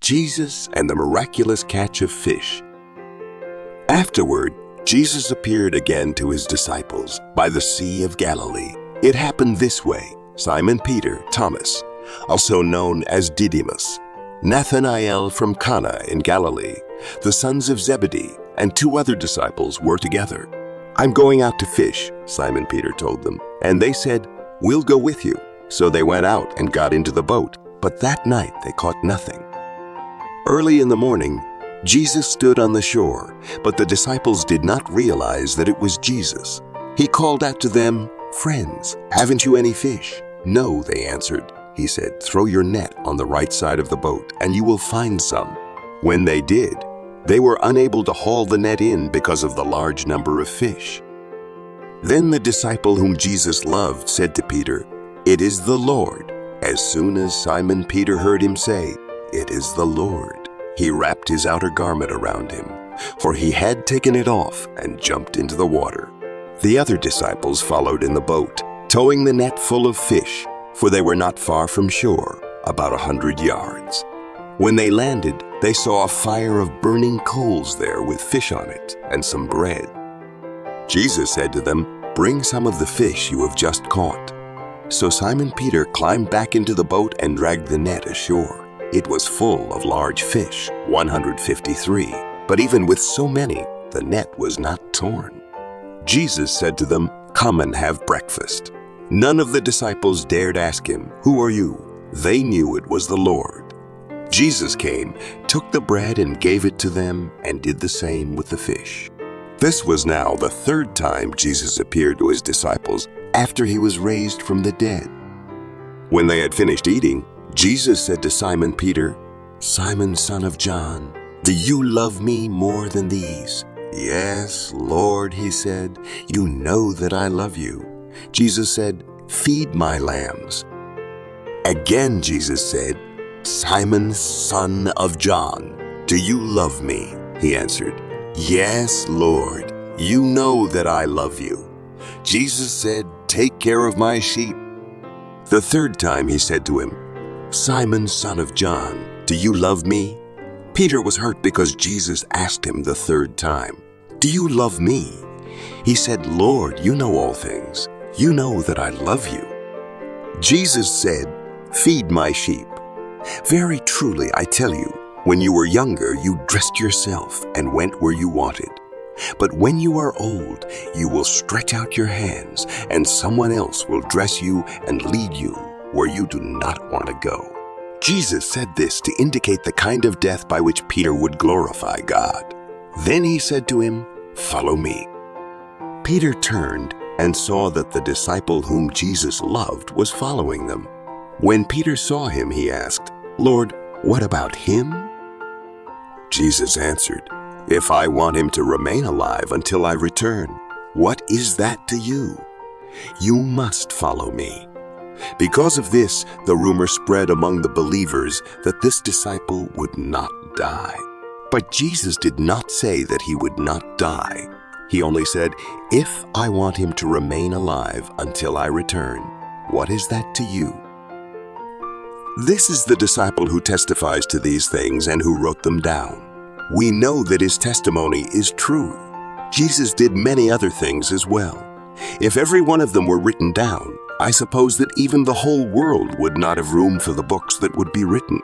Jesus and the miraculous catch of fish. Afterward, Jesus appeared again to his disciples by the Sea of Galilee. It happened this way. Simon Peter, Thomas, also known as Didymus, Nathanael from Cana in Galilee, the sons of Zebedee, and 2 other disciples were together. "I'm going out to fish," Simon Peter told them, and they said, "We'll go with you." So they went out and got into the boat, but that night they caught nothing. Early in the morning, Jesus stood on the shore, but the disciples did not realize that it was Jesus. He called out to them, "Friends, haven't you any fish?" "No," they answered. He said, "Throw your net on the right side of the boat, and you will find some." When they did, they were unable to haul the net in because of the large number of fish. Then the disciple whom Jesus loved said to Peter, "It is the Lord." As soon as Simon Peter heard him say, "It is the Lord," he wrapped his outer garment around him, for he had taken it off, and jumped into the water. The other disciples followed in the boat, towing the net full of fish, for they were not far from shore, about 100 yards. When they landed, they saw a fire of burning coals there with fish on it and some bread. Jesus said to them, "Bring some of the fish you have just caught." So Simon Peter climbed back into the boat and dragged the net ashore. It was full of large fish, 153, but even with so many, the net was not torn. Jesus said to them, "Come and have breakfast." None of the disciples dared ask him, "Who are you?" They knew it was the Lord. Jesus came, took the bread and gave it to them, and did the same with the fish. This was now the 3rd time Jesus appeared to his disciples after he was raised from the dead. When they had finished eating, Jesus said to Simon Peter, "Simon, son of John, do you love me more than these?" "Yes, Lord," he said, "you know that I love you." Jesus said, "Feed my lambs." Again Jesus said, "Simon, son of John, do you love me?" He answered, "Yes, Lord, you know that I love you." Jesus said, "Take care of my sheep." The 3rd time he said to him, "Simon, son of John, do you love me?" Peter was hurt because Jesus asked him the 3rd time, "Do you love me?" He said, "Lord, you know all things. You know that I love you." Jesus said, "Feed my sheep. Very truly, I tell you, when you were younger, you dressed yourself and went where you wanted. But when you are old, you will stretch out your hands, and someone else will dress you and lead you where you do not want to go." Jesus said this to indicate the kind of death by which Peter would glorify God. Then he said to him, "Follow me." Peter turned and saw that the disciple whom Jesus loved was following them. When Peter saw him, he asked, "Lord, what about him?" Jesus answered, "If I want him to remain alive until I return, what is that to you? You must follow me." Because of this, the rumor spread among the believers that this disciple would not die. But Jesus did not say that he would not die. He only said, "If I want him to remain alive until I return, what is that to you?" This is the disciple who testifies to these things and who wrote them down. We know that his testimony is true. Jesus did many other things as well. If every one of them were written down, I suppose that even the whole world would not have room for the books that would be written.